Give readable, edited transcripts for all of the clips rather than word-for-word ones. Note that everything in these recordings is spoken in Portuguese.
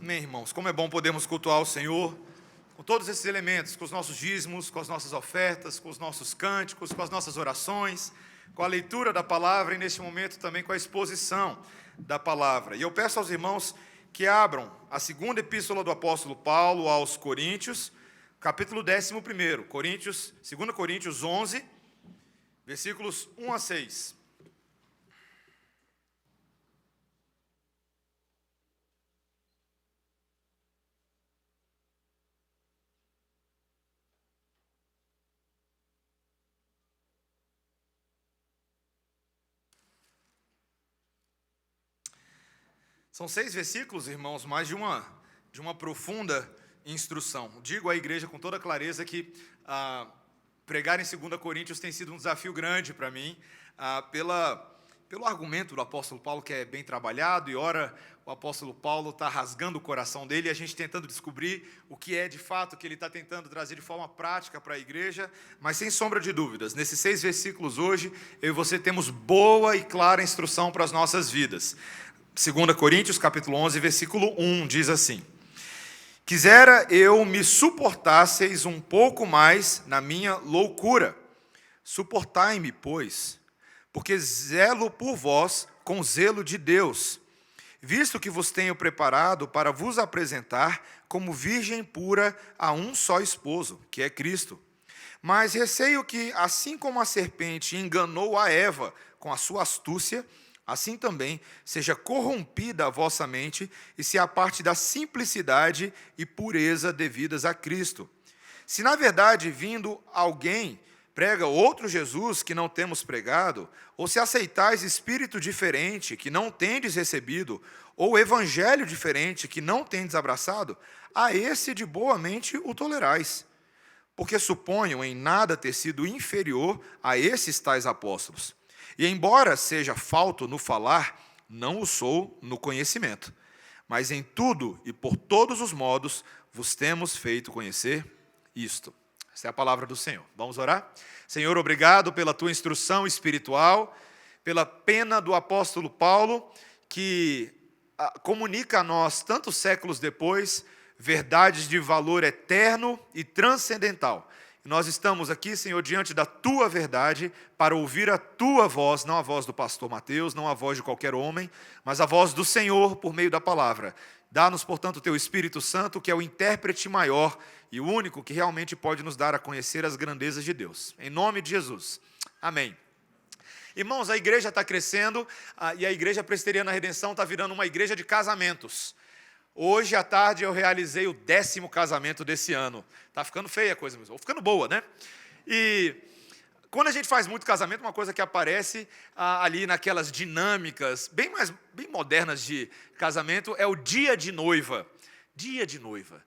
Amém, irmãos. Como é bom podermos cultuar o Senhor com todos esses elementos, com os nossos dízimos, com as nossas ofertas, com os nossos cânticos, com as nossas orações, com a leitura da palavra e, neste momento, também com a exposição da palavra. E eu peço aos irmãos que abram a segunda epístola do apóstolo Paulo aos Coríntios, capítulo 11, 2 Coríntios 11, versículos 1 a 6. São 6 versículos, irmãos, mas de uma profunda instrução. Digo à igreja com toda clareza que pregar em 2 Coríntios tem sido um desafio grande para mim, pelo argumento do apóstolo Paulo, que é bem trabalhado, e ora o apóstolo Paulo está rasgando o coração dele, e a gente tentando descobrir o que é de fato que ele está tentando trazer de forma prática para a igreja, mas sem sombra de dúvidas, nesses 6 versículos hoje, eu e você temos boa e clara instrução para as nossas vidas. 2 Coríntios, capítulo 11, versículo 1, diz assim: Quisera eu me suportasseis um pouco mais na minha loucura. Suportai-me, pois, porque zelo por vós com zelo de Deus, visto que vos tenho preparado para vos apresentar como virgem pura a um só esposo, que é Cristo. Mas receio que, assim como a serpente enganou a Eva com a sua astúcia, assim também seja corrompida a vossa mente e se aparte da simplicidade e pureza devidas a Cristo. Se na verdade vindo alguém prega outro Jesus que não temos pregado, ou se aceitais espírito diferente que não tendes recebido, ou evangelho diferente que não tendes abraçado, a esse de boa mente o tolerais. Porque suponho em nada ter sido inferior a esses tais apóstolos. E embora seja falto no falar, não o sou no conhecimento. Mas em tudo e por todos os modos vos temos feito conhecer isto. Esta é a palavra do Senhor. Vamos orar? Senhor, obrigado pela tua instrução espiritual, pela pena do apóstolo Paulo, que comunica a nós, tantos séculos depois, verdades de valor eterno e transcendental. Nós estamos aqui, Senhor, diante da Tua verdade, para ouvir a Tua voz, não a voz do pastor Mateus, não a voz de qualquer homem, mas a voz do Senhor por meio da palavra. Dá-nos, portanto, o Teu Espírito Santo, que é o intérprete maior e o único que realmente pode nos dar a conhecer as grandezas de Deus. Em nome de Jesus. Amém. Irmãos, a igreja está crescendo e a Igreja Presbiteriana Redenção está virando uma igreja de casamentos. Hoje à tarde eu realizei o 10º casamento desse ano. Está ficando feia a coisa mesmo, ou ficando boa, né? E quando a gente faz muito casamento, uma coisa que aparece ali naquelas dinâmicas bem modernas de casamento é o dia de noiva. Dia de noiva.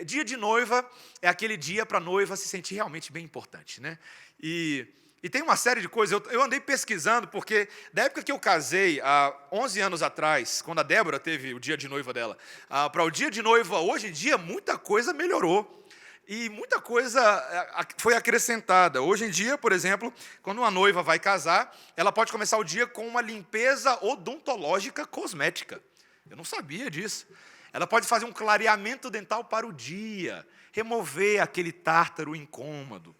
Dia de noiva é aquele dia para a noiva se sentir realmente bem importante, né? E tem uma série de coisas, eu andei pesquisando, porque da época que eu casei, há 11 anos atrás, quando a Débora teve o dia de noiva dela, para o dia de noiva, hoje em dia, muita coisa melhorou. E muita coisa foi acrescentada. Hoje em dia, por exemplo, quando uma noiva vai casar, ela pode começar o dia com uma limpeza odontológica cosmética. Eu não sabia disso. Ela pode fazer um clareamento dental para o dia, remover aquele tártaro incômodo,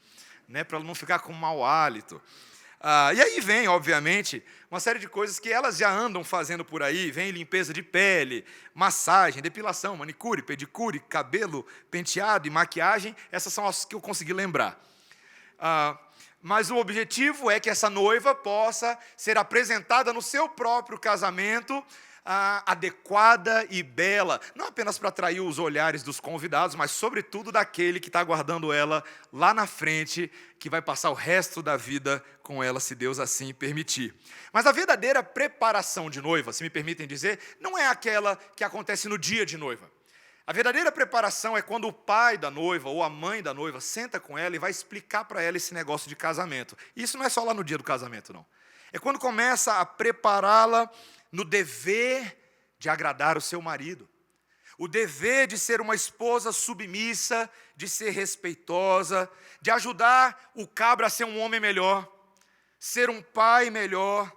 né, para ela não ficar com mau hálito. E aí vem, obviamente, uma série de coisas que elas já andam fazendo por aí. Vem limpeza de pele, massagem, depilação, manicure, pedicure, cabelo, penteado e maquiagem. Essas são as que eu consegui lembrar. Mas o objetivo é que essa noiva possa ser apresentada no seu próprio casamento, adequada e bela, não apenas para atrair os olhares dos convidados, mas sobretudo daquele que está aguardando ela lá na frente, que vai passar o resto da vida com ela, se Deus assim permitir. Mas a verdadeira preparação de noiva, se me permitem dizer, não é aquela que acontece no dia de noiva. A verdadeira preparação é quando o pai da noiva ou a mãe da noiva senta com ela e vai explicar para ela esse negócio de casamento. Isso não é só lá no dia do casamento, não. É quando começa a prepará-la no dever de agradar o seu marido, o dever de ser uma esposa submissa, de ser respeitosa, de ajudar o cabra a ser um homem melhor, ser um pai melhor,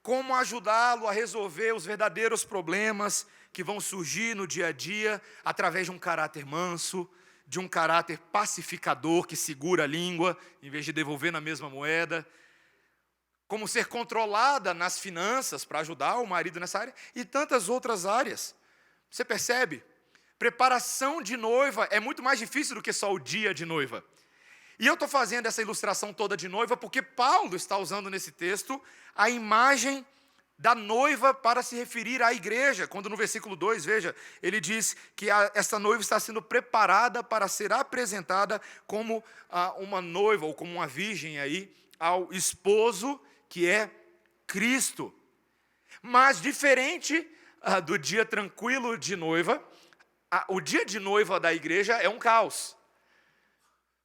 como ajudá-lo a resolver os verdadeiros problemas que vão surgir no dia a dia, através de um caráter manso, de um caráter pacificador, que segura a língua, em vez de devolver na mesma moeda. Como ser controlada nas finanças, para ajudar o marido nessa área, e tantas outras áreas. Você percebe? Preparação de noiva é muito mais difícil do que só o dia de noiva. E eu estou fazendo essa ilustração toda de noiva porque Paulo está usando nesse texto a imagem da noiva para se referir à igreja, quando no versículo 2, veja, ele diz que essa noiva está sendo preparada para ser apresentada como uma noiva, ou como uma virgem aí, ao esposo, que é Cristo. Mas diferente do dia tranquilo de noiva, o dia de noiva da igreja é um caos.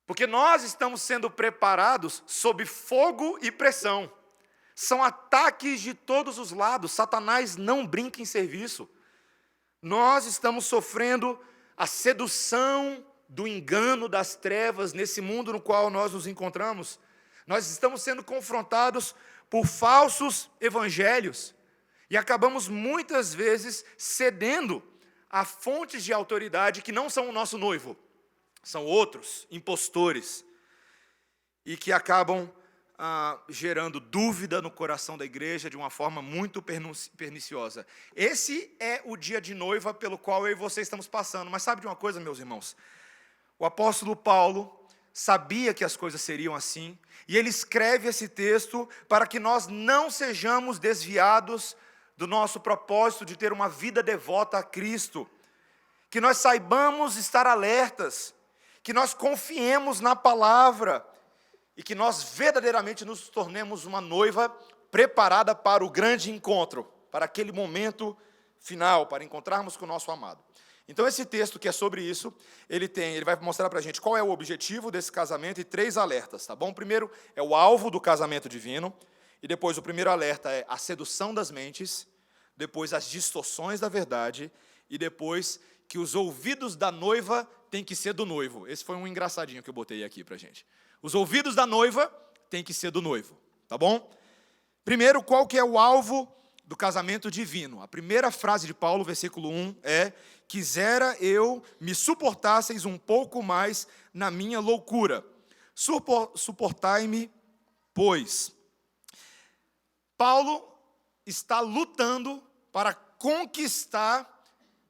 Porque nós estamos sendo preparados sob fogo e pressão. São ataques de todos os lados. Satanás não brinca em serviço. Nós estamos sofrendo a sedução do engano das trevas nesse mundo no qual nós nos encontramos. Nós estamos sendo confrontados por falsos evangelhos. E acabamos muitas vezes cedendo a fontes de autoridade que não são o nosso noivo. São outros impostores. E que acabam gerando dúvida no coração da igreja de uma forma muito perniciosa. Esse é o dia de noiva pelo qual eu e você estamos passando. Mas sabe de uma coisa, meus irmãos? O apóstolo Paulo sabia que as coisas seriam assim, e ele escreve esse texto para que nós não sejamos desviados do nosso propósito de ter uma vida devota a Cristo, que nós saibamos estar alertas, que nós confiemos na palavra, e que nós verdadeiramente nos tornemos uma noiva preparada para o grande encontro, para aquele momento final, para encontrarmos com o nosso amado. Então esse texto que é sobre isso, ele vai mostrar para a gente qual é o objetivo desse casamento e 3 alertas, tá bom? O primeiro é o alvo do casamento divino, e depois o primeiro alerta é a sedução das mentes, depois as distorções da verdade, e depois que os ouvidos da noiva têm que ser do noivo. Esse foi um engraçadinho que eu botei aqui para a gente. Os ouvidos da noiva têm que ser do noivo, tá bom? Primeiro, qual que é o alvo do casamento divino? A primeira frase de Paulo, versículo 1, é: quisera eu me suportasseis um pouco mais na minha loucura. Suportai-me, pois. Paulo está lutando para conquistar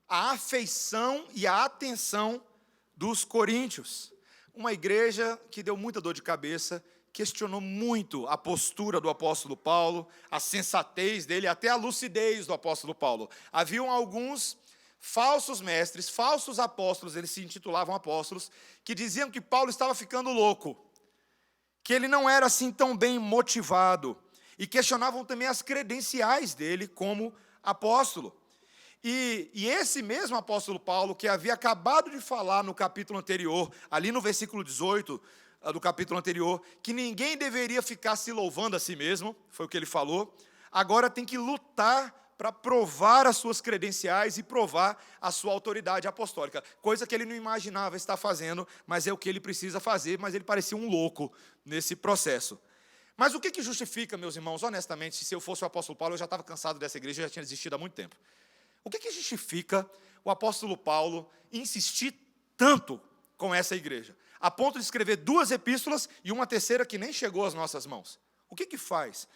a afeição e a atenção dos coríntios. Uma igreja que deu muita dor de cabeça, questionou muito a postura do apóstolo Paulo, a sensatez dele, até a lucidez do apóstolo Paulo. Haviam alguns falsos mestres, falsos apóstolos, eles se intitulavam apóstolos, que diziam que Paulo estava ficando louco, que ele não era assim tão bem motivado, e questionavam também as credenciais dele como apóstolo. E esse mesmo apóstolo Paulo, que havia acabado de falar no capítulo anterior, ali no versículo 18 do capítulo anterior, que ninguém deveria ficar se louvando a si mesmo, foi o que ele falou, agora tem que lutar para provar as suas credenciais e provar a sua autoridade apostólica, coisa que ele não imaginava estar fazendo, mas é o que ele precisa fazer, mas ele parecia um louco nesse processo. Mas o que justifica, meus irmãos, honestamente, se eu fosse o apóstolo Paulo, eu já estava cansado dessa igreja, eu já tinha desistido há muito tempo. O que justifica o apóstolo Paulo insistir tanto com essa igreja, a ponto de escrever 2 epístolas e uma terceira que nem chegou às nossas mãos? O que faz?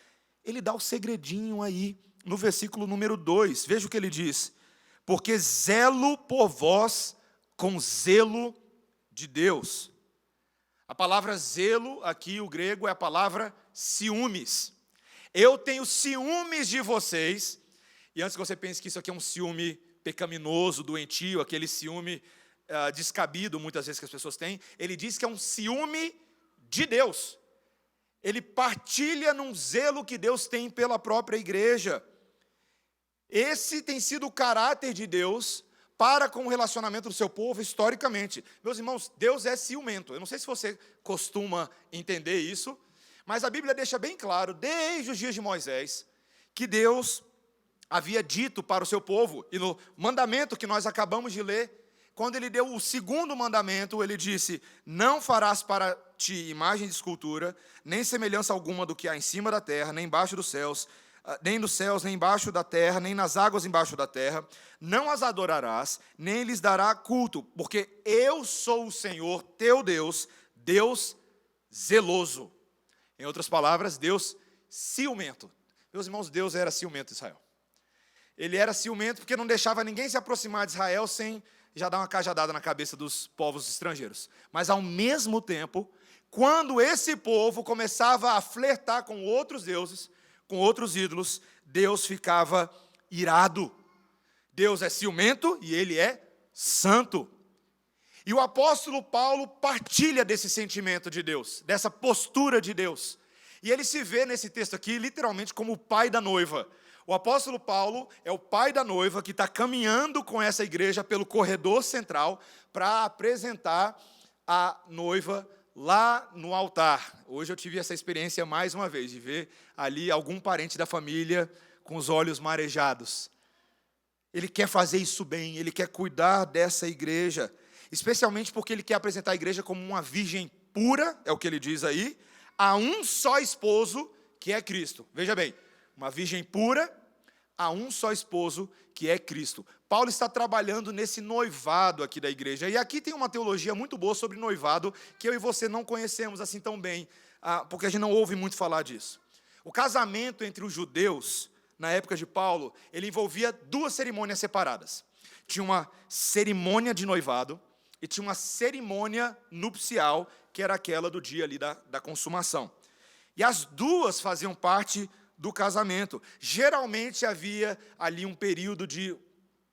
Ele dá o segredinho aí, no versículo número 2, veja o que ele diz: porque zelo por vós com zelo de Deus. A palavra zelo, aqui o grego, é a palavra ciúmes. Eu tenho ciúmes de vocês. E antes que você pense que isso aqui é um ciúme pecaminoso, doentio, aquele ciúme descabido, muitas vezes, que as pessoas têm, ele diz que é um ciúme de Deus. Ele partilha num zelo que Deus tem pela própria igreja. Esse tem sido o caráter de Deus para com o relacionamento do seu povo historicamente. Meus irmãos, Deus é ciumento. Eu não sei se você costuma entender isso, mas a Bíblia deixa bem claro, desde os dias de Moisés, que Deus havia dito para o seu povo, e no mandamento que nós acabamos de ler, quando ele deu o segundo mandamento, ele disse: não farás para ti imagem de escultura, nem semelhança alguma do que há em cima da terra, nem embaixo dos céus, nem nos céus, nem embaixo da terra, nem nas águas embaixo da terra. Não as adorarás, nem lhes dará culto, porque eu sou o Senhor, teu Deus, Deus zeloso. Em outras palavras, Deus ciumento. Meus irmãos, Deus era ciumento de Israel. Ele era ciumento porque não deixava ninguém se aproximar de Israel sem já dar uma cajadada na cabeça dos povos estrangeiros. Mas, ao mesmo tempo, quando esse povo começava a flertar com outros deuses, com outros ídolos, Deus ficava irado. Deus é ciumento e Ele é santo. E o apóstolo Paulo partilha desse sentimento de Deus, dessa postura de Deus. E ele se vê nesse texto aqui, literalmente, como o pai da noiva. O apóstolo Paulo é o pai da noiva que está caminhando com essa igreja pelo corredor central para apresentar a noiva lá no altar. Hoje eu tive essa experiência mais uma vez, de ver ali algum parente da família com os olhos marejados. Ele quer fazer isso bem, ele quer cuidar dessa igreja, especialmente porque ele quer apresentar a igreja como uma virgem pura, é o que ele diz aí, a um só esposo, que é Cristo. Veja bem, uma virgem pura, a um só esposo, que é Cristo. Paulo está trabalhando nesse noivado aqui da igreja. E aqui tem uma teologia muito boa sobre noivado, que eu e você não conhecemos assim tão bem, porque a gente não ouve muito falar disso. O casamento entre os judeus, na época de Paulo, ele envolvia duas cerimônias separadas. Tinha uma cerimônia de noivado e tinha uma cerimônia nupcial, que era aquela do dia ali da consumação. E as duas faziam parte do casamento. Geralmente havia ali um período de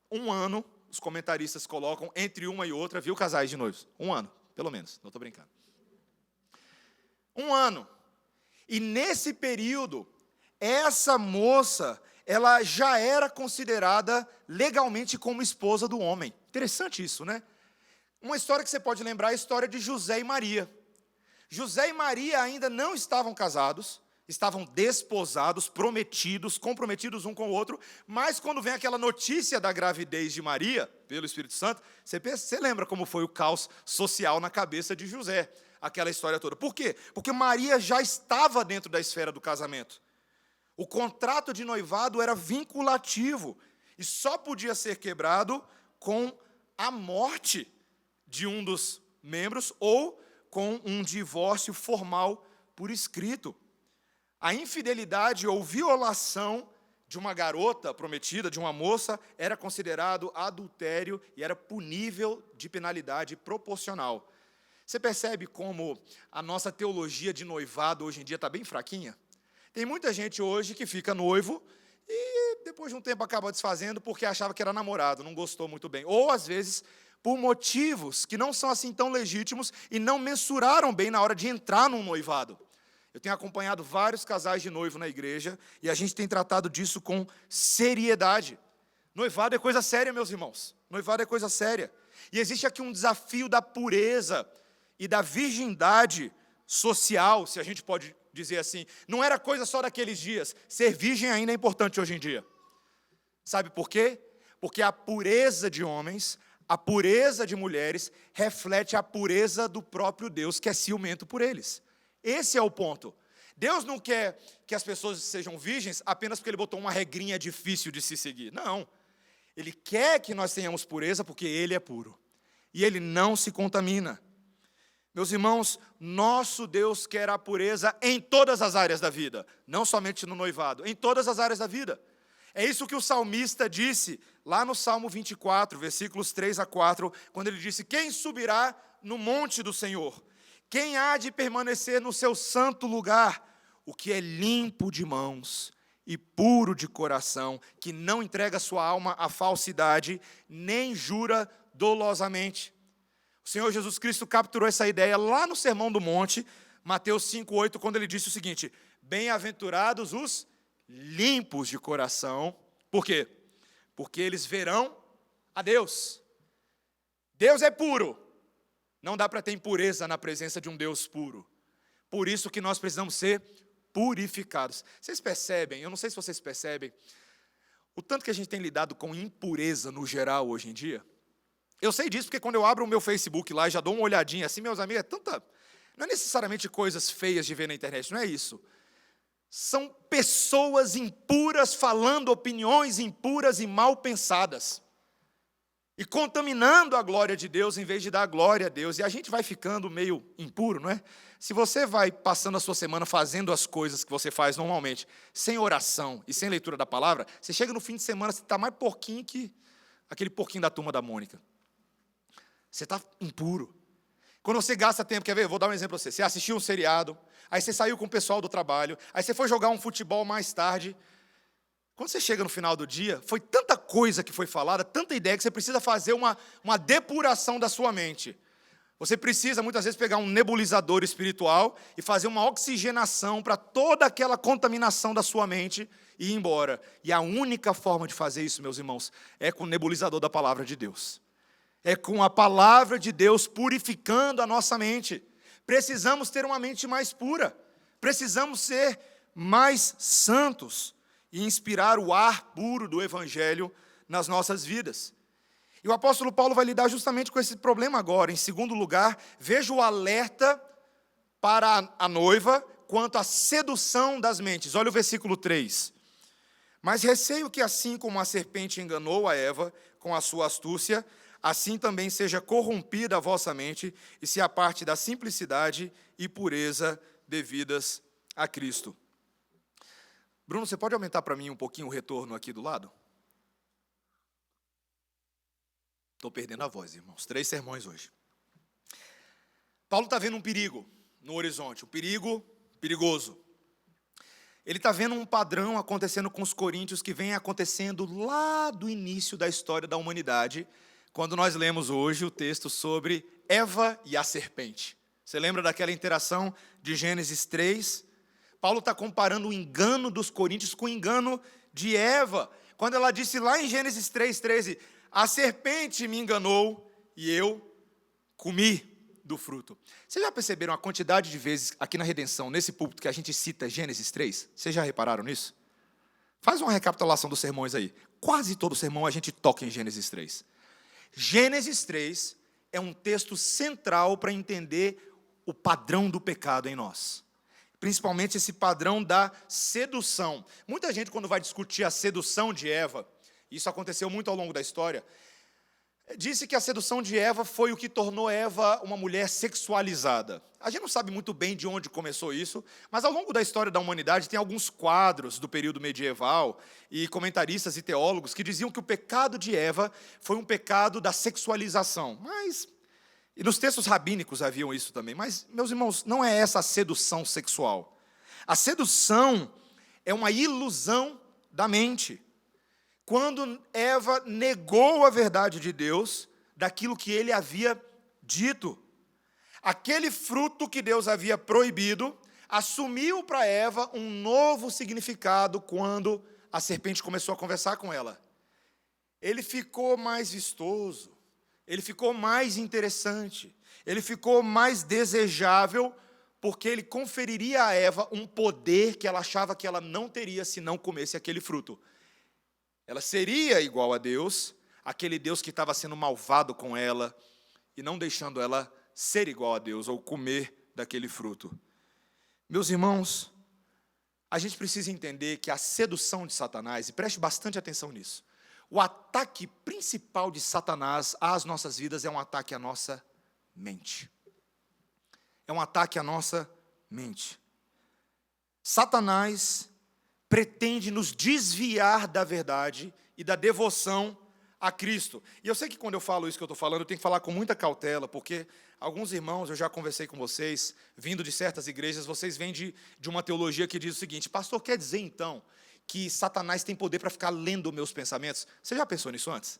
1 ano, os comentaristas colocam, entre uma e outra, viu, casais de noivos? 1 ano, pelo menos, não estou brincando. 1 ano. E nesse período, essa moça, ela já era considerada legalmente como esposa do homem. Interessante isso, né? Uma história que você pode lembrar é a história de José e Maria. José e Maria ainda não estavam casados, estavam desposados, prometidos, comprometidos um com o outro, mas quando vem aquela notícia da gravidez de Maria, pelo Espírito Santo, você lembra como foi o caos social na cabeça de José, aquela história toda. Por quê? Porque Maria já estava dentro da esfera do casamento. O contrato de noivado era vinculativo e só podia ser quebrado com a morte de um dos membros ou com um divórcio formal por escrito. A infidelidade ou violação de uma garota prometida, de uma moça, era considerado adultério e era punível de penalidade proporcional. Você percebe como a nossa teologia de noivado hoje em dia está bem fraquinha? Tem muita gente hoje que fica noivo e depois de um tempo acaba desfazendo porque achava que era namorado, não gostou muito bem. Ou, às vezes, por motivos que não são assim tão legítimos e não mensuraram bem na hora de entrar num noivado. Eu tenho acompanhado vários casais de noivo na igreja e a gente tem tratado disso com seriedade. Noivado é coisa séria, meus irmãos. Noivado é coisa séria. E existe aqui um desafio da pureza e da virgindade social, se a gente pode dizer assim. Não era coisa só daqueles dias. Ser virgem ainda é importante hoje em dia. Sabe por quê? Porque a pureza de homens, a pureza de mulheres, reflete a pureza do próprio Deus, que é ciumento por eles. Esse é o ponto. Deus não quer que as pessoas sejam virgens apenas porque Ele botou uma regrinha difícil de se seguir. Não. Ele quer que nós tenhamos pureza porque Ele é puro. E Ele não se contamina. Meus irmãos, nosso Deus quer a pureza em todas as áreas da vida. Não somente no noivado, em todas as áreas da vida. É isso que o salmista disse lá no Salmo 24, versículos 3 a 4, quando ele disse: quem subirá no monte do Senhor? Quem há de permanecer no seu santo lugar? O que é limpo de mãos e puro de coração, que não entrega sua alma à falsidade, nem jura dolosamente. O Senhor Jesus Cristo capturou essa ideia lá no Sermão do Monte, Mateus 5,8, quando ele disse o seguinte: bem-aventurados os limpos de coração. Por quê? Porque eles verão a Deus. Deus é puro. Não dá para ter impureza na presença de um Deus puro. Por isso que nós precisamos ser purificados. Vocês percebem, eu não sei se vocês percebem, o tanto que a gente tem lidado com impureza no geral hoje em dia. Eu sei disso porque quando eu abro o meu Facebook lá e já dou uma olhadinha assim, meus amigos, não é necessariamente coisas feias de ver na internet, não é isso. são pessoas impuras falando opiniões impuras e mal pensadas. E contaminando a glória de Deus em vez de dar glória a Deus. E a gente vai ficando meio impuro, não é? Se você vai passando a sua semana fazendo as coisas que você faz normalmente, sem oração e sem leitura da palavra, você chega no fim de semana, você está mais porquinho que aquele porquinho da Turma da Mônica. Você está impuro. Quando você gasta tempo, quer ver? Vou dar um exemplo para você. Você assistiu um seriado, aí você saiu com o pessoal do trabalho, aí você foi jogar um futebol mais tarde. Quando você chega no final do dia, foi tanta coisa que foi falada, tanta ideia, que você precisa fazer uma depuração da sua mente. Você precisa, muitas vezes, pegar um nebulizador espiritual e fazer uma oxigenação para toda aquela contaminação da sua mente e ir embora. E a única forma de fazer isso, meus irmãos, é com o nebulizador da palavra de Deus. É com a palavra de Deus purificando a nossa mente. Precisamos ter uma mente mais pura. Precisamos ser mais santos e inspirar o ar puro do Evangelho nas nossas vidas. E o apóstolo Paulo vai lidar justamente com esse problema agora. Em segundo lugar, veja o alerta para a noiva quanto à sedução das mentes. Olha o versículo 3. Mas receio que assim como a serpente enganou a Eva com a sua astúcia, assim também seja corrompida a vossa mente e se aparte da simplicidade e pureza devidas a Cristo. Bruno, você pode aumentar para mim um pouquinho o retorno aqui do lado? Estou perdendo a voz, irmãos. 3 sermões hoje. Paulo está vendo um perigo no horizonte, um perigo perigoso. Ele está vendo um padrão acontecendo com os coríntios que vem acontecendo lá do início da história da humanidade, quando nós lemos hoje o texto sobre Eva e a serpente. Você lembra daquela interação de Gênesis 3? Paulo está comparando o engano dos coríntios com o engano de Eva, quando ela disse lá em Gênesis 3:13, a serpente me enganou e eu comi do fruto. Vocês já perceberam a quantidade de vezes aqui na Redenção, nesse púlpito, que a gente cita Gênesis 3? Vocês já repararam nisso? Faz uma recapitulação dos sermões aí. Quase todo sermão a gente toca em Gênesis 3. Gênesis 3 é um texto central para entender o padrão do pecado em nós. Principalmente esse padrão da sedução. Muita gente, quando vai discutir a sedução de Eva, isso aconteceu muito ao longo da história, disse que a sedução de Eva foi o que tornou Eva uma mulher sexualizada. A gente não sabe muito bem de onde começou isso, mas ao longo da história da humanidade tem alguns quadros do período medieval e comentaristas e teólogos que diziam que o pecado de Eva foi um pecado da sexualização. E nos textos rabínicos haviam isso também. Mas, meus irmãos, não é essa a sedução sexual. A sedução é uma ilusão da mente. Quando Eva negou a verdade de Deus, daquilo que ele havia dito. Aquele fruto que Deus havia proibido, assumiu para Eva um novo significado quando a serpente começou a conversar com ela. Ele ficou mais vistoso, ele ficou mais interessante, ele ficou mais desejável, porque ele conferiria a Eva um poder que ela achava que ela não teria se não comesse aquele fruto. Ela seria igual a Deus, aquele Deus que estava sendo malvado com ela e não deixando ela ser igual a Deus ou comer daquele fruto. Meus irmãos, a gente precisa entender que a sedução de Satanás, e preste bastante atenção nisso, o ataque principal de Satanás às nossas vidas é um ataque à nossa mente. É um ataque à nossa mente. Satanás pretende nos desviar da verdade e da devoção a Cristo. E eu sei que quando eu falo isso que eu estou falando, eu tenho que falar com muita cautela, porque alguns irmãos, eu já conversei com vocês, vindo de certas igrejas, vocês vêm de uma teologia que diz o seguinte: pastor, quer dizer então que Satanás tem poder para ficar lendo meus pensamentos? Você já pensou nisso antes?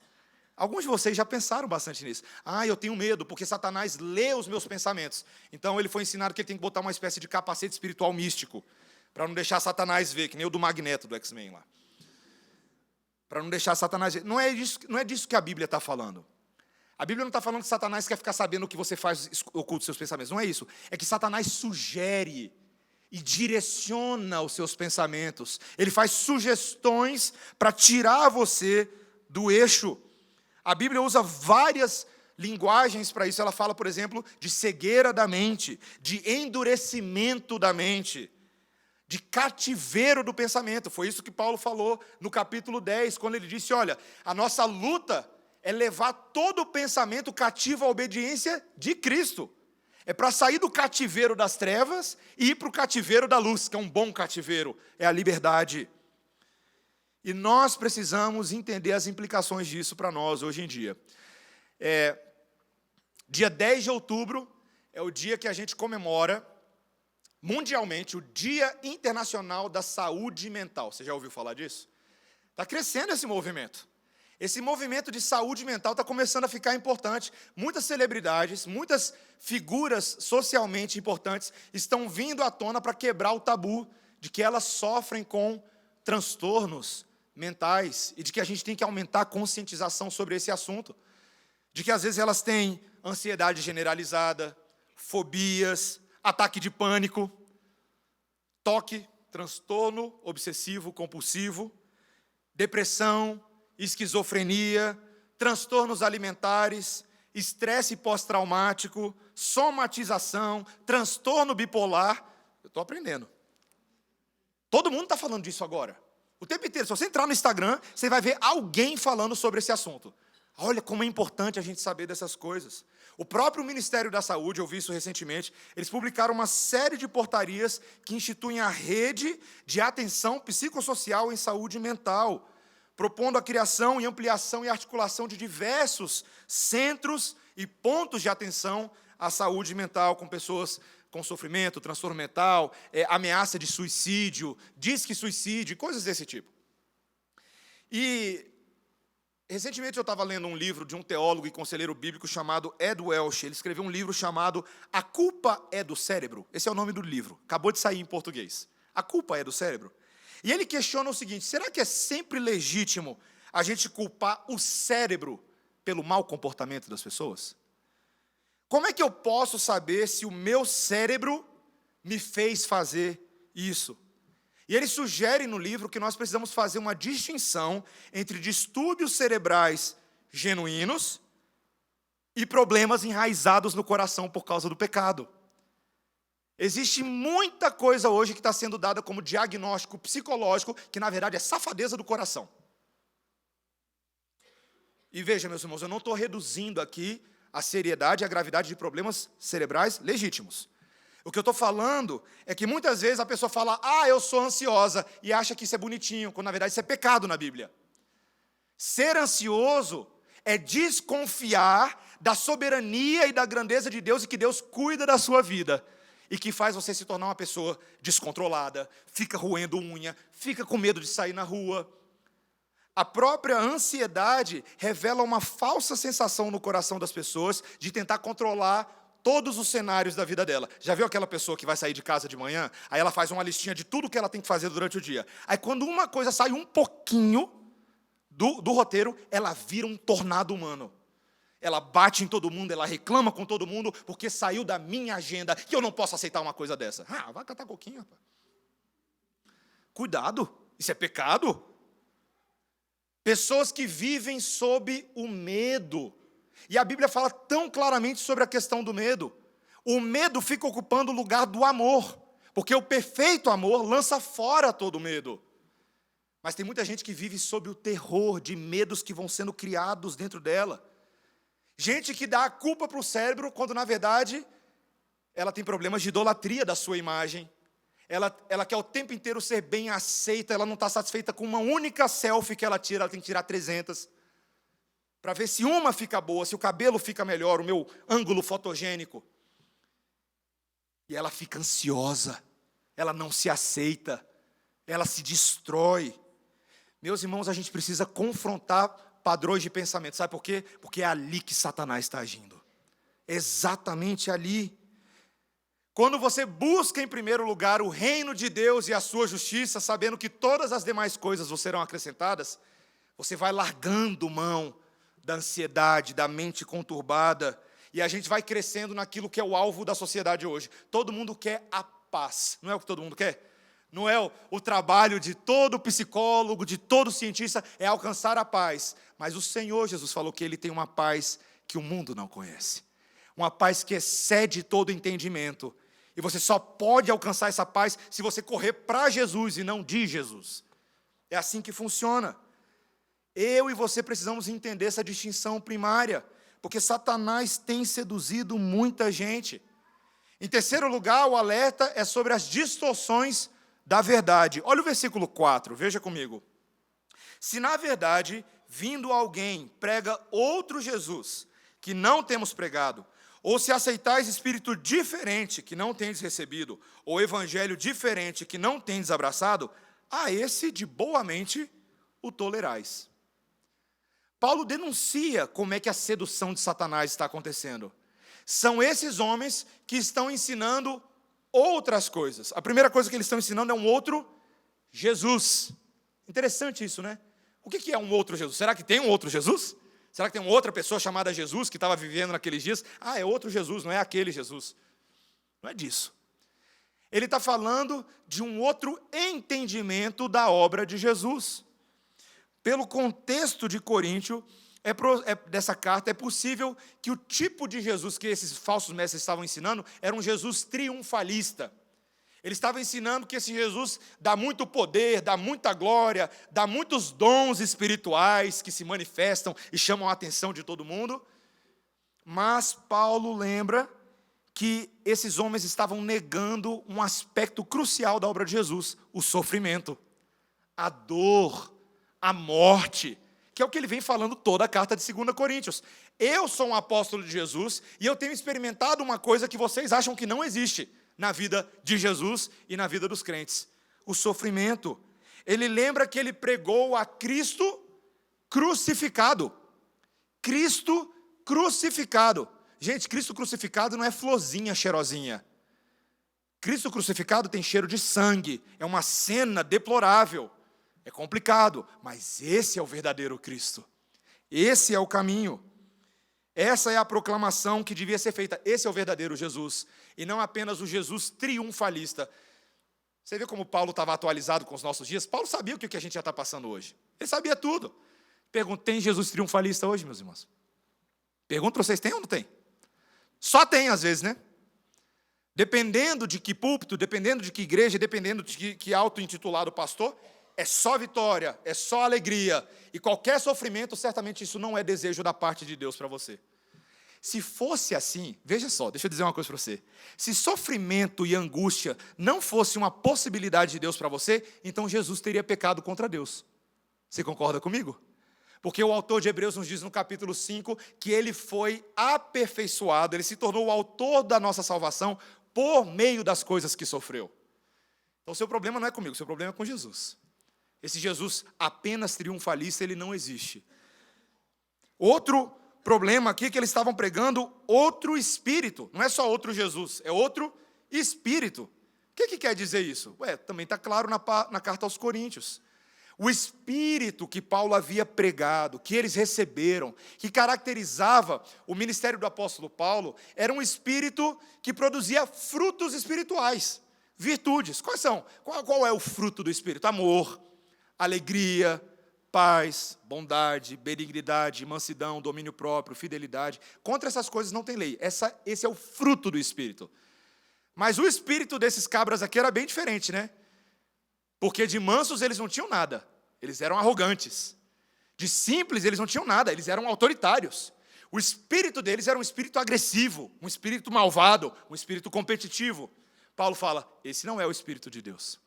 Alguns de vocês já pensaram bastante nisso. Eu tenho medo, porque Satanás lê os meus pensamentos. Então ele foi ensinado que ele tem que botar uma espécie de capacete espiritual místico, para não deixar Satanás ver, que nem o do Magneto, do X-Men lá. Para não deixar Satanás ver. Não é disso que a Bíblia está falando. A Bíblia não está falando que Satanás quer ficar sabendo o que você faz oculto dos seus pensamentos. Não é isso. É que Satanás sugere e direciona os seus pensamentos. Ele faz sugestões para tirar você do eixo. A Bíblia usa várias linguagens para isso. Ela fala, por exemplo, de cegueira da mente, de endurecimento da mente, de cativeiro do pensamento. Foi isso que Paulo falou no capítulo 10, quando ele disse, olha, a nossa luta é levar todo o pensamento cativo à obediência de Cristo. É para sair do cativeiro das trevas e ir para o cativeiro da luz, que é um bom cativeiro, é a liberdade. E nós precisamos entender as implicações disso para nós hoje em dia. Dia 10 de outubro é o dia que a gente comemora mundialmente o Dia Internacional da Saúde Mental. Você já ouviu falar disso? Está crescendo esse movimento. Esse movimento de saúde mental está começando a ficar importante. Muitas celebridades, muitas figuras socialmente importantes estão vindo à tona para quebrar o tabu de que elas sofrem com transtornos mentais e de que a gente tem que aumentar a conscientização sobre esse assunto. De que às vezes elas têm ansiedade generalizada, fobias, ataque de pânico, toque, transtorno obsessivo compulsivo, depressão, esquizofrenia, transtornos alimentares, estresse pós-traumático, somatização, transtorno bipolar. Eu estou aprendendo. Todo mundo está falando disso agora. O tempo inteiro. Se você entrar no Instagram, você vai ver alguém falando sobre esse assunto. Olha como é importante a gente saber dessas coisas. O próprio Ministério da Saúde, eu vi isso recentemente, eles publicaram uma série de portarias que instituem a rede de atenção psicossocial em saúde mental, propondo a criação e ampliação e articulação de diversos centros e pontos de atenção à saúde mental com pessoas com sofrimento, transtorno mental, ameaça de suicídio, disque suicídio, coisas desse tipo. E recentemente eu estava lendo um livro de um teólogo e conselheiro bíblico chamado Ed Welch. Ele escreveu um livro chamado A Culpa é do Cérebro. Esse é o nome do livro, acabou de sair em português. A Culpa é do Cérebro. E ele questiona o seguinte, será que é sempre legítimo a gente culpar o cérebro pelo mau comportamento das pessoas? Como é que eu posso saber se o meu cérebro me fez fazer isso? E ele sugere no livro que nós precisamos fazer uma distinção entre distúrbios cerebrais genuínos e problemas enraizados no coração por causa do pecado. Existe muita coisa hoje que está sendo dada como diagnóstico psicológico, que na verdade é safadeza do coração. E veja, meus irmãos, eu não estou reduzindo aqui a seriedade e a gravidade de problemas cerebrais legítimos. O que eu estou falando é que muitas vezes a pessoa fala, eu sou ansiosa, e acha que isso é bonitinho, quando na verdade isso é pecado na Bíblia. Ser ansioso é desconfiar da soberania e da grandeza de Deus e que Deus cuida da sua vida. E que faz você se tornar uma pessoa descontrolada, fica roendo unha, fica com medo de sair na rua. A própria ansiedade revela uma falsa sensação no coração das pessoas de tentar controlar todos os cenários da vida dela. Já viu aquela pessoa que vai sair de casa de manhã? Aí ela faz uma listinha de tudo que ela tem que fazer durante o dia. Aí quando uma coisa sai um pouquinho do roteiro, ela vira um tornado humano. Ela bate em todo mundo, ela reclama com todo mundo, porque saiu da minha agenda, que eu não posso aceitar uma coisa dessa. Vai catar coquinho, rapaz. Cuidado, isso é pecado. Pessoas que vivem sob o medo. E a Bíblia fala tão claramente sobre a questão do medo. O medo fica ocupando o lugar do amor, porque o perfeito amor lança fora todo medo. Mas tem muita gente que vive sob o terror de medos que vão sendo criados dentro dela. Gente que dá a culpa para o cérebro, quando na verdade ela tem problemas de idolatria da sua imagem. Ela quer o tempo inteiro ser bem aceita, ela não está satisfeita com uma única selfie que ela tira, ela tem que tirar 300. Para ver se uma fica boa, se o cabelo fica melhor, o meu ângulo fotogênico. E ela fica ansiosa, ela não se aceita, ela se destrói. Meus irmãos, a gente precisa confrontar padrões de pensamento. Sabe por quê? Porque é ali que Satanás está agindo. Exatamente ali. Quando você busca em primeiro lugar o reino de Deus e a sua justiça, sabendo que todas as demais coisas vos serão acrescentadas, você vai largando mão da ansiedade, da mente conturbada, e a gente vai crescendo naquilo que é o alvo da sociedade hoje. Todo mundo quer a paz. Não é o que todo mundo quer? Não é o trabalho de todo psicólogo, de todo cientista, é alcançar a paz. Mas o Senhor Jesus falou que Ele tem uma paz que o mundo não conhece. Uma paz que excede todo entendimento E você só pode alcançar essa paz se você correr para Jesus e não de Jesus. É assim que funciona. Eu e você precisamos entender essa distinção primária, porque Satanás tem seduzido muita gente. Em terceiro lugar, o alerta é sobre as distorções da verdade. Olha o versículo 4, veja comigo. Se na verdade, vindo alguém, prega outro Jesus, que não temos pregado, ou se aceitais espírito diferente, que não tendes recebido, ou evangelho diferente, que não tendes abraçado, a esse de boa mente o tolerais. Paulo denuncia como é que a sedução de Satanás está acontecendo. São esses homens que estão ensinando outras coisas. A primeira coisa que eles estão ensinando é um outro Jesus. Interessante isso, né? O que é um outro Jesus? Será que tem um outro Jesus? Será que tem uma outra pessoa chamada Jesus que estava vivendo naqueles dias? Ah, é outro Jesus, não é aquele Jesus. Não é disso. Ele está falando de um outro entendimento da obra de Jesus. Pelo contexto de Coríntio, dessa carta, é possível que o tipo de Jesus que esses falsos mestres estavam ensinando era um Jesus triunfalista. Ele estava ensinando que esse Jesus dá muito poder, dá muita glória, dá muitos dons espirituais que se manifestam e chamam a atenção de todo mundo. Mas Paulo lembra que esses homens estavam negando um aspecto crucial da obra de Jesus, o sofrimento, a dor, a morte, que é o que ele vem falando toda a carta de 2 Coríntios. Eu sou um apóstolo de Jesus e eu tenho experimentado uma coisa que vocês acham que não existe na vida de Jesus e na vida dos crentes: o sofrimento. Ele lembra que ele pregou a Cristo crucificado. Cristo crucificado. Gente, Cristo crucificado não é florzinha cheirosinha. Cristo crucificado tem cheiro de sangue. É uma cena deplorável. É complicado, mas esse é o verdadeiro Cristo. Esse é o caminho. Essa é a proclamação que devia ser feita. Esse é o verdadeiro Jesus, e não apenas o Jesus triunfalista. Você vê como Paulo estava atualizado com os nossos dias? Paulo sabia o que a gente já está passando hoje. Ele sabia tudo. Pergunto, tem Jesus triunfalista hoje, meus irmãos? Pergunto para vocês, tem ou não tem? Só tem às vezes, né? Dependendo de que púlpito, dependendo de que igreja, dependendo de que auto-intitulado pastor, é só vitória, é só alegria. E qualquer sofrimento, certamente isso não é desejo da parte de Deus para você. Se fosse assim, veja só, deixa eu dizer uma coisa para você. Se sofrimento e angústia não fosse uma possibilidade de Deus para você, então Jesus teria pecado contra Deus. Você concorda comigo? Porque o autor de Hebreus nos diz no capítulo 5 que ele foi aperfeiçoado, ele se tornou o autor da nossa salvação por meio das coisas que sofreu. Então o seu problema não é comigo, o seu problema é com Jesus. Esse Jesus apenas triunfalista, ele não existe. Outro problema aqui é que eles estavam pregando outro espírito. Não é só outro Jesus, é outro espírito. O que quer dizer isso? Também está claro na carta aos Coríntios. O espírito que Paulo havia pregado, que eles receberam, que caracterizava o ministério do apóstolo Paulo, era um espírito que produzia frutos espirituais, virtudes. Quais são? Qual é o fruto do espírito? Amor, alegria, paz, bondade, benignidade, mansidão, domínio próprio, fidelidade. Contra essas coisas não tem lei. Esse é o fruto do Espírito. Mas o espírito desses cabras aqui era bem diferente, né? Porque de mansos eles não tinham nada. Eles eram arrogantes. De simples eles não tinham nada. Eles eram autoritários. O espírito deles era um espírito agressivo, um espírito malvado, um espírito competitivo. Paulo fala, esse não é o Espírito de Deus.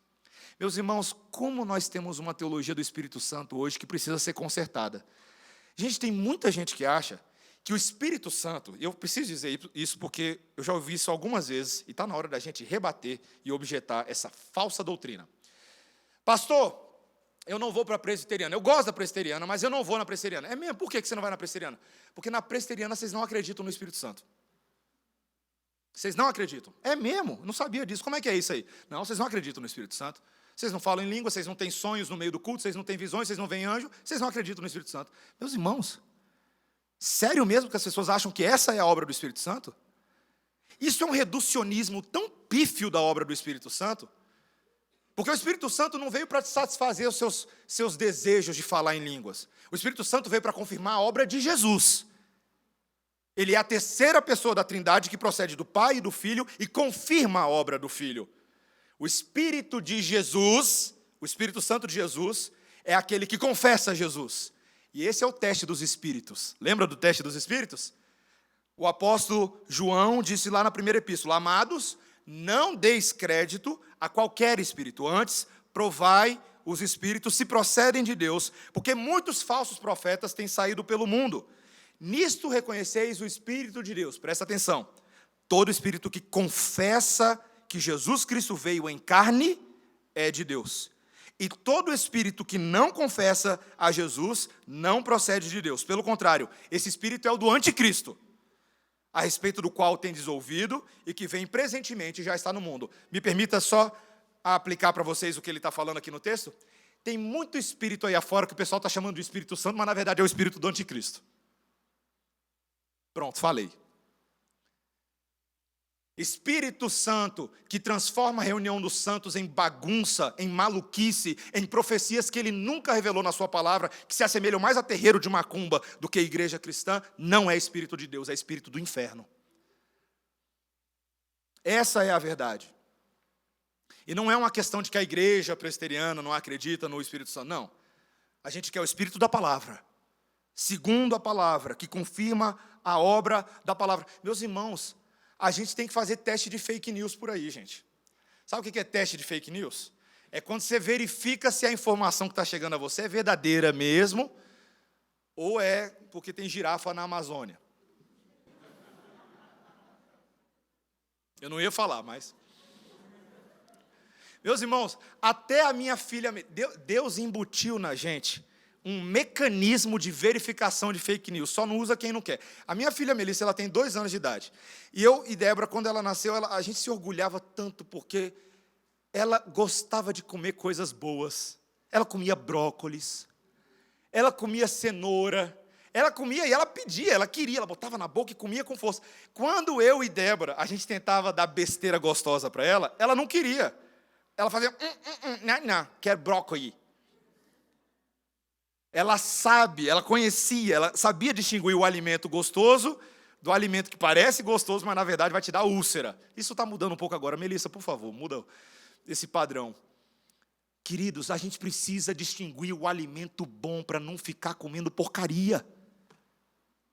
Meus irmãos, como nós temos uma teologia do Espírito Santo hoje que precisa ser consertada. Gente, tem muita gente que acha que o Espírito Santo, e eu preciso dizer isso porque eu já ouvi isso algumas vezes, e está na hora da gente rebater e objetar essa falsa doutrina. Pastor, eu não vou para a presbiteriana. Eu gosto da presbiteriana, mas eu não vou na presbiteriana. É mesmo? Por que você não vai na presbiteriana? Porque na presbiteriana vocês não acreditam no Espírito Santo. Vocês não acreditam. É mesmo? Não sabia disso. Como é que é isso aí? Não, vocês não acreditam no Espírito Santo. Vocês não falam em língua, vocês não têm sonhos no meio do culto, vocês não têm visões, vocês não veem anjo, vocês não acreditam no Espírito Santo. Meus irmãos, sério mesmo que as pessoas acham que essa é a obra do Espírito Santo? Isso é um reducionismo tão pífio da obra do Espírito Santo, porque o Espírito Santo não veio para satisfazer os seus desejos de falar em línguas. O Espírito Santo veio para confirmar a obra de Jesus. Ele é a terceira pessoa da Trindade que procede do Pai e do Filho e confirma a obra do Filho. O Espírito de Jesus, o Espírito Santo de Jesus, é aquele que confessa Jesus. E esse é o teste dos Espíritos. Lembra do teste dos Espíritos? O apóstolo João disse lá na primeira epístola: amados, não deis crédito a qualquer espírito, antes provai os espíritos se procedem de Deus, porque muitos falsos profetas têm saído pelo mundo. Nisto reconheceis o Espírito de Deus. Presta atenção. Todo espírito que confessa que Jesus Cristo veio em carne é de Deus. E todo espírito que não confessa a Jesus não procede de Deus. Pelo contrário, esse espírito é o do anticristo, a respeito do qual tendes ouvido e que vem presentemente e já está no mundo. Me permita só aplicar para vocês o que ele está falando aqui no texto. Tem muito espírito aí afora que o pessoal está chamando de Espírito Santo, mas na verdade é o espírito do anticristo. Pronto, falei. Espírito Santo que transforma a reunião dos santos em bagunça, em maluquice, em profecias que ele nunca revelou na sua palavra, que se assemelham mais a terreiro de macumba do que a igreja cristã, não é espírito de Deus, é espírito do inferno. Essa é a verdade. E não é uma questão de que a igreja presbiteriana não acredita no Espírito Santo, não. A gente quer o Espírito da palavra, segundo a palavra, que confirma a obra da palavra. Meus irmãos, a gente tem que fazer teste de fake news por aí, gente. Sabe o que é teste de fake news? É quando você verifica se a informação que está chegando a você é verdadeira mesmo, ou é porque tem girafa na Amazônia. Eu não ia falar, mas... Meus irmãos, até a minha filha... Deus embutiu na gente um mecanismo de verificação de fake news. Só não usa quem não quer. A minha filha Melissa, ela tem 2 anos de idade. E eu e Débora, quando ela nasceu, a gente se orgulhava tanto porque ela gostava de comer coisas boas. Ela comia brócolis. Ela comia cenoura. Ela comia e ela pedia, ela queria, ela botava na boca e comia com força. Quando eu e Débora, a gente tentava dar besteira gostosa para ela, ela não queria. Ela fazia, não, quer brócolis. Ela sabe, ela conhecia, ela sabia distinguir o alimento gostoso do alimento que parece gostoso, mas na verdade vai te dar úlcera. Isso está mudando um pouco agora. Melissa, por favor, muda esse padrão. Queridos, a gente precisa distinguir o alimento bom para não ficar comendo porcaria.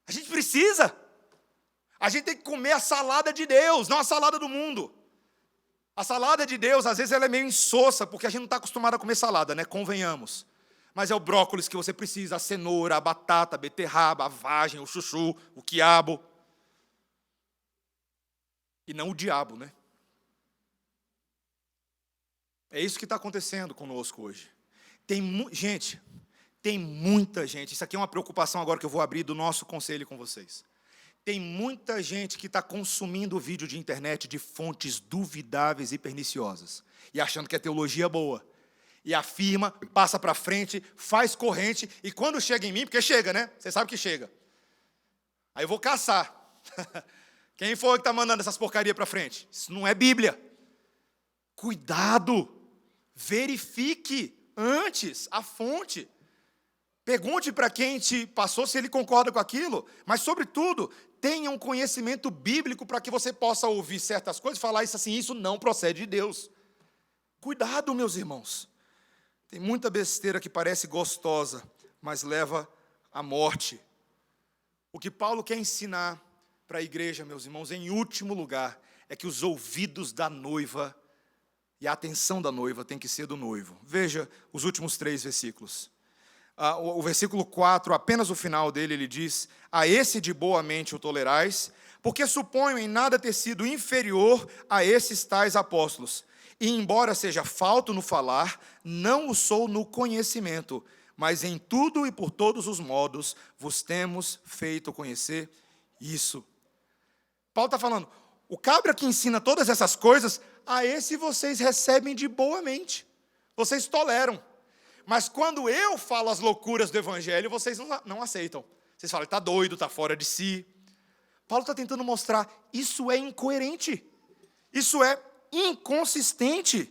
A gente precisa. A gente tem que comer a salada de Deus, não a salada do mundo. A salada de Deus, às vezes, ela é meio insossa, porque a gente não está acostumado a comer salada, né? Convenhamos. Mas é o brócolis que você precisa, a cenoura, a batata, a beterraba, a vagem, o chuchu, o quiabo. E não o diabo, né? É isso que está acontecendo conosco hoje. Gente, tem muita gente, isso aqui é uma preocupação agora que eu vou abrir do nosso conselho com vocês. Tem muita gente que está consumindo vídeo de internet de fontes duvidáveis e perniciosas, e achando que é teologia boa. E afirma, passa para frente, faz corrente, e quando chega em mim, porque chega, né? Você sabe que chega. Aí eu vou caçar. Quem foi que está mandando essas porcarias para frente? Isso não é Bíblia. Cuidado, verifique antes a fonte. Pergunte para quem te passou se ele concorda com aquilo, mas, sobretudo, tenha um conhecimento bíblico para que você possa ouvir certas coisas e falar isso assim, isso não procede de Deus. Cuidado, meus irmãos. Tem muita besteira que parece gostosa, mas leva à morte. O que Paulo quer ensinar para a igreja, meus irmãos, em último lugar, é que os ouvidos da noiva e a atenção da noiva tem que ser do noivo. Veja os últimos 3 versículos. O versículo 4, apenas o final dele, ele diz: a esse de boa mente o tolerais, porque suponho em nada ter sido inferior a esses tais apóstolos. E embora seja falto no falar, não o sou no conhecimento, mas em tudo e por todos os modos vos temos feito conhecer isso. Paulo está falando, o cabra que ensina todas essas coisas, a esse vocês recebem de boa mente, vocês toleram. Mas quando eu falo as loucuras do evangelho, vocês não aceitam. Vocês falam, está doido, está fora de si. Paulo está tentando mostrar, isso é incoerente, isso é inconsistente.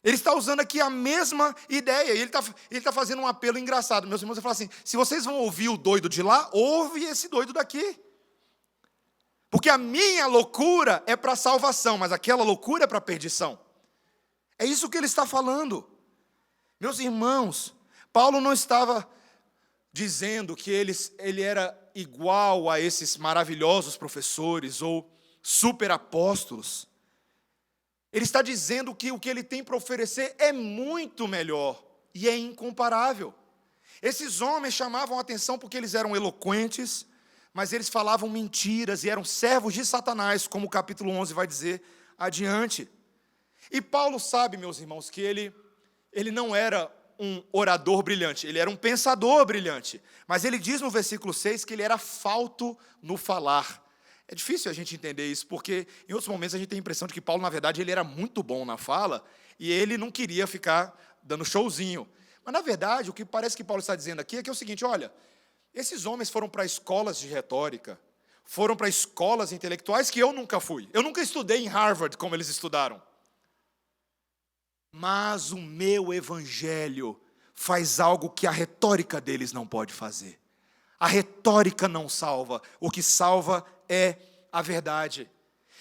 Ele está usando aqui a mesma ideia, e ele está fazendo um apelo engraçado. Meus irmãos, ele fala assim, se vocês vão ouvir o doido de lá, ouve esse doido daqui. Porque a minha loucura é para salvação, mas aquela loucura é para perdição. É isso que ele está falando. Meus irmãos, Paulo não estava dizendo que ele era igual a esses maravilhosos professores ou super apóstolos. Ele está dizendo que o que ele tem para oferecer é muito melhor e é incomparável. Esses homens chamavam a atenção porque eles eram eloquentes, mas eles falavam mentiras e eram servos de Satanás, como o capítulo 11 vai dizer adiante. E Paulo sabe, meus irmãos, que ele não era um orador brilhante, ele era um pensador brilhante. Mas ele diz no versículo 6 que ele era falto no falar. É difícil a gente entender isso, porque em outros momentos a gente tem a impressão de que Paulo, na verdade, ele era muito bom na fala e ele não queria ficar dando showzinho. Mas, na verdade, o que parece que Paulo está dizendo aqui é que é o seguinte, olha, esses homens foram para escolas de retórica, foram para escolas intelectuais que eu nunca fui. Eu nunca estudei em Harvard como eles estudaram. Mas o meu evangelho faz algo que a retórica deles não pode fazer. A retórica não salva, o que salva é a verdade.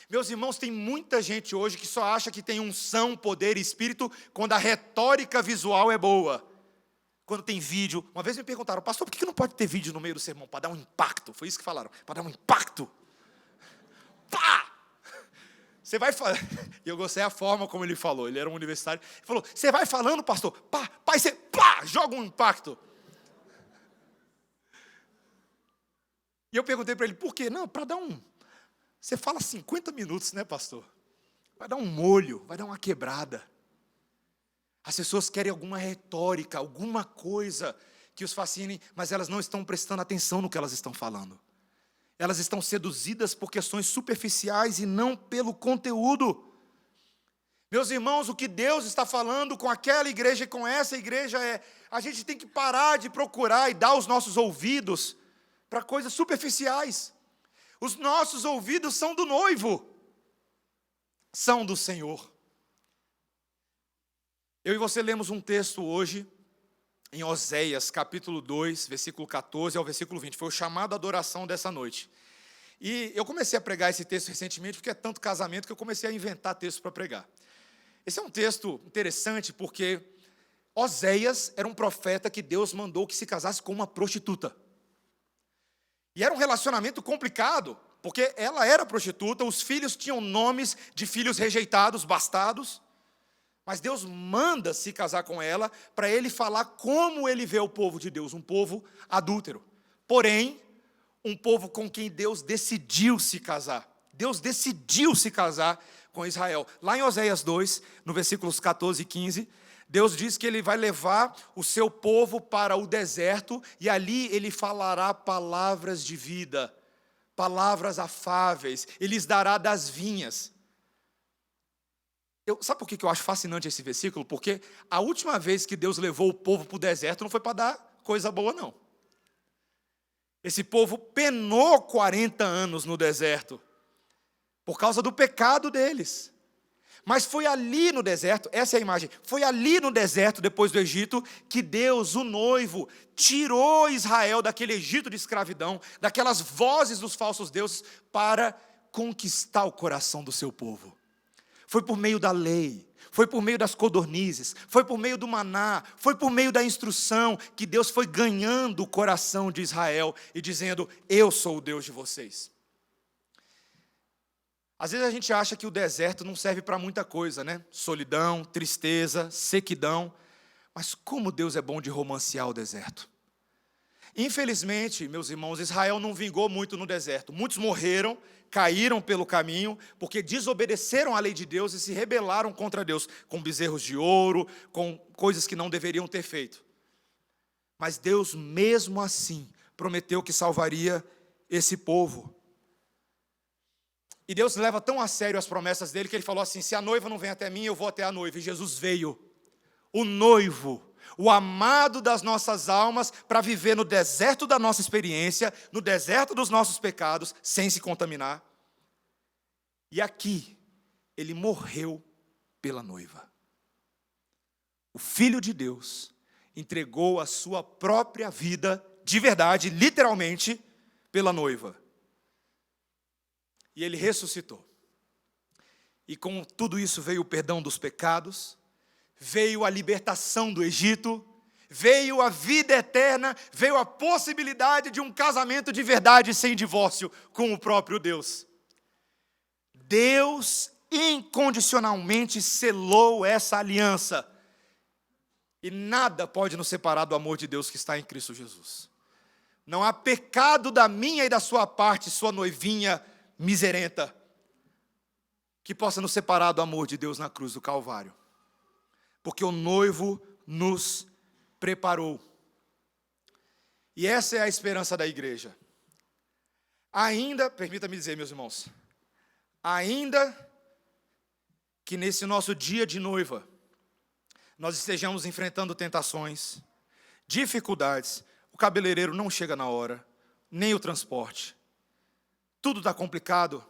Meus irmãos, tem muita gente hoje que só acha que tem unção, poder e espírito quando a retórica visual é boa. Quando tem vídeo, uma vez me perguntaram, pastor, por que não pode ter vídeo no meio do sermão? Para dar um impacto, foi isso que falaram, para dar um impacto. Pá! Você vai falando, e eu gostei da forma como ele falou, ele era um universitário, ele falou, você vai falando, pastor, pá, pá, e você, pá, joga um impacto. E eu perguntei para ele, por quê? Não, para dar você fala 50 minutos, né, pastor? Vai dar um molho, vai dar uma quebrada. As pessoas querem alguma retórica, alguma coisa que os fascine, mas elas não estão prestando atenção no que elas estão falando. Elas estão seduzidas por questões superficiais e não pelo conteúdo. Meus irmãos, o que Deus está falando com aquela igreja e com essa igreja é, a gente tem que parar de procurar e dar os nossos ouvidos para coisas superficiais. Os nossos ouvidos são do noivo, são do Senhor. Eu e você lemos um texto hoje, em Oséias, capítulo 2, versículo 14 ao versículo 20. Foi o chamado à adoração dessa noite. E eu comecei a pregar esse texto recentemente, porque é tanto casamento que eu comecei a inventar textos para pregar. Esse é um texto interessante, porque Oséias era um profeta que Deus mandou que se casasse com uma prostituta. E era um relacionamento complicado, porque ela era prostituta, os filhos tinham nomes de filhos rejeitados, bastados. Mas Deus manda se casar com ela para ele falar como ele vê o povo de Deus, um povo adúltero. Porém, um povo com quem Deus decidiu se casar. Deus decidiu se casar com Israel. Lá em Oséias 2, no versículos 14 e 15, Deus diz que ele vai levar o seu povo para o deserto e ali ele falará palavras de vida, palavras afáveis, ele lhes dará das vinhas. Sabe por que eu acho fascinante esse versículo? Porque a última vez que Deus levou o povo para o deserto não foi para dar coisa boa, não. Esse povo penou 40 anos no deserto, por causa do pecado deles. Mas foi ali no deserto, essa é a imagem, foi ali no deserto, depois do Egito, que Deus, o noivo, tirou Israel daquele Egito de escravidão, daquelas vozes dos falsos deuses, para conquistar o coração do seu povo. Foi por meio da lei, foi por meio das codornizes, foi por meio do maná, foi por meio da instrução que Deus foi ganhando o coração de Israel e dizendo, eu sou o Deus de vocês. Às vezes a gente acha que o deserto não serve para muita coisa, né? Solidão, tristeza, sequidão. Mas como Deus é bom de romancear o deserto. Infelizmente, meus irmãos, Israel não vingou muito no deserto. Muitos morreram, caíram pelo caminho, porque desobedeceram à lei de Deus e se rebelaram contra Deus, com bezerros de ouro, com coisas que não deveriam ter feito. Mas Deus, mesmo assim, prometeu que salvaria esse povo. E Deus leva tão a sério as promessas dele, que ele falou assim, se a noiva não vem até mim, eu vou até a noiva. E Jesus veio, o noivo, o amado das nossas almas, para viver no deserto da nossa experiência, no deserto dos nossos pecados, sem se contaminar. E aqui, ele morreu pela noiva. O Filho de Deus entregou a sua própria vida, de verdade, literalmente, pela noiva. e ele ressuscitou. E com tudo isso veio o perdão dos pecados, veio a libertação do Egito, veio a vida eterna, veio a possibilidade de um casamento de verdade sem divórcio com o próprio Deus. Deus incondicionalmente selou essa aliança. E nada pode nos separar do amor de Deus que está em Cristo Jesus. Não há pecado da minha e da sua parte, sua noivinha miserenta, que possa nos separar do amor de Deus na cruz do Calvário. Porque o noivo nos preparou. E essa é a esperança da igreja. Ainda, permita-me dizer, meus irmãos, ainda que nesse nosso dia de noiva, nós estejamos enfrentando tentações, dificuldades, o cabeleireiro não chega na hora, nem o transporte, tudo está complicado.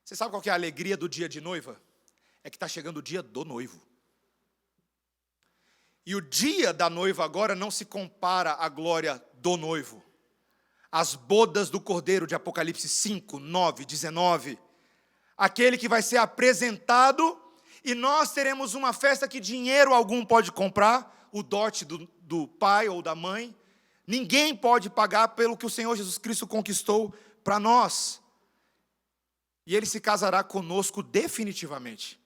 Você sabe qual que é a alegria do dia de noiva? É que está chegando o dia do noivo. E o dia da noiva agora não se compara à glória do noivo. As bodas do Cordeiro de Apocalipse 5, 9, 19. Aquele que vai ser apresentado e nós teremos uma festa que dinheiro algum pode comprar, o dote do pai ou da mãe. Ninguém pode pagar pelo que o Senhor Jesus Cristo conquistou para nós. E Ele se casará conosco definitivamente.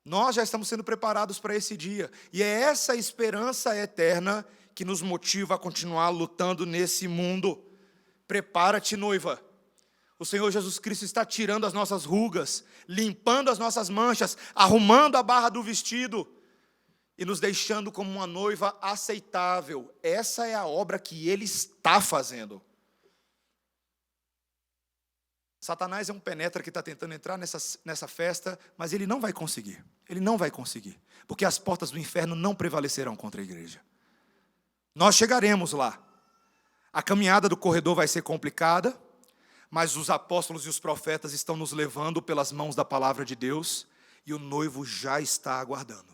Nós já estamos sendo preparados para esse dia. E é essa esperança eterna que nos motiva a continuar lutando nesse mundo. Prepara-te, noiva. O Senhor Jesus Cristo está tirando as nossas rugas, limpando as nossas manchas, arrumando a barra do vestido e nos deixando como uma noiva aceitável. Essa é a obra que Ele está fazendo. Satanás é um penetra que está tentando entrar nessa festa, mas ele não vai conseguir. Ele não vai conseguir. Porque as portas do inferno não prevalecerão contra a igreja. Nós chegaremos lá. A caminhada do corredor vai ser complicada, mas os apóstolos e os profetas estão nos levando pelas mãos da palavra de Deus, e o noivo já está aguardando.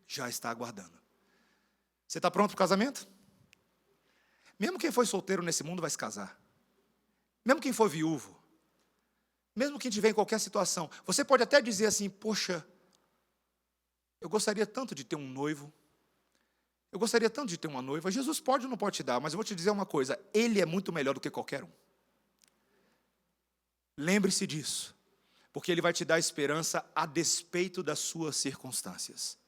Já está aguardando. Você está pronto para o casamento? Mesmo quem foi solteiro nesse mundo vai se casar. Mesmo quem for viúvo. Mesmo quem estiver em qualquer situação, você pode até dizer assim, poxa, eu gostaria tanto de ter um noivo, eu gostaria tanto de ter uma noiva. Jesus pode ou não pode te dar, mas eu vou te dizer uma coisa, Ele é muito melhor do que qualquer um. Lembre-se disso, porque Ele vai te dar esperança a despeito das suas circunstâncias,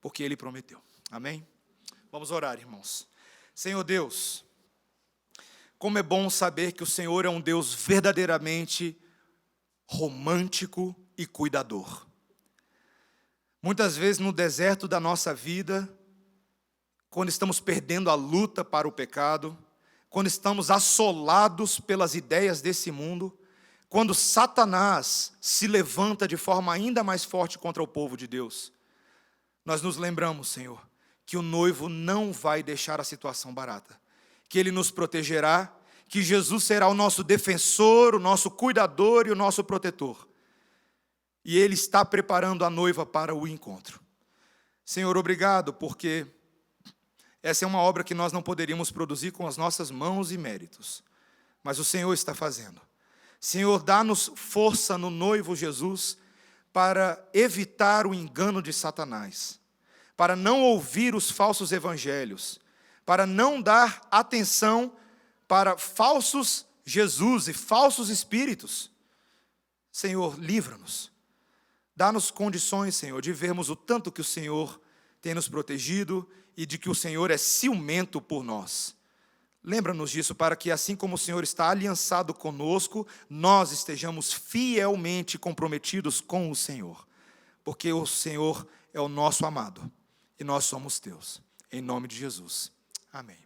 porque Ele prometeu. Amém? Vamos orar, irmãos. Senhor Deus, como é bom saber que o Senhor é um Deus verdadeiramente romântico e cuidador. Muitas vezes no deserto da nossa vida, quando estamos perdendo a luta para o pecado, quando estamos assolados pelas ideias desse mundo, quando Satanás se levanta de forma ainda mais forte contra o povo de Deus, nós nos lembramos, Senhor, que o noivo não vai deixar a situação barata, que Ele nos protegerá, que Jesus será o nosso defensor, o nosso cuidador e o nosso protetor. E Ele está preparando a noiva para o encontro. Senhor, obrigado, porque essa é uma obra que nós não poderíamos produzir com as nossas mãos e méritos, mas o Senhor está fazendo. Senhor, dá-nos força no noivo Jesus para evitar o engano de Satanás, para não ouvir os falsos evangelhos, para não dar atenção para falsos Jesus e falsos espíritos. Senhor, livra-nos. Dá-nos condições, Senhor, de vermos o tanto que o Senhor tem nos protegido e de que o Senhor é ciumento por nós. Lembra-nos disso para que, assim como o Senhor está aliançado conosco, nós estejamos fielmente comprometidos com o Senhor. Porque o Senhor é o nosso amado e nós somos teus. Em nome de Jesus. Amém.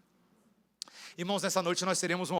Irmãos, nessa noite nós teremos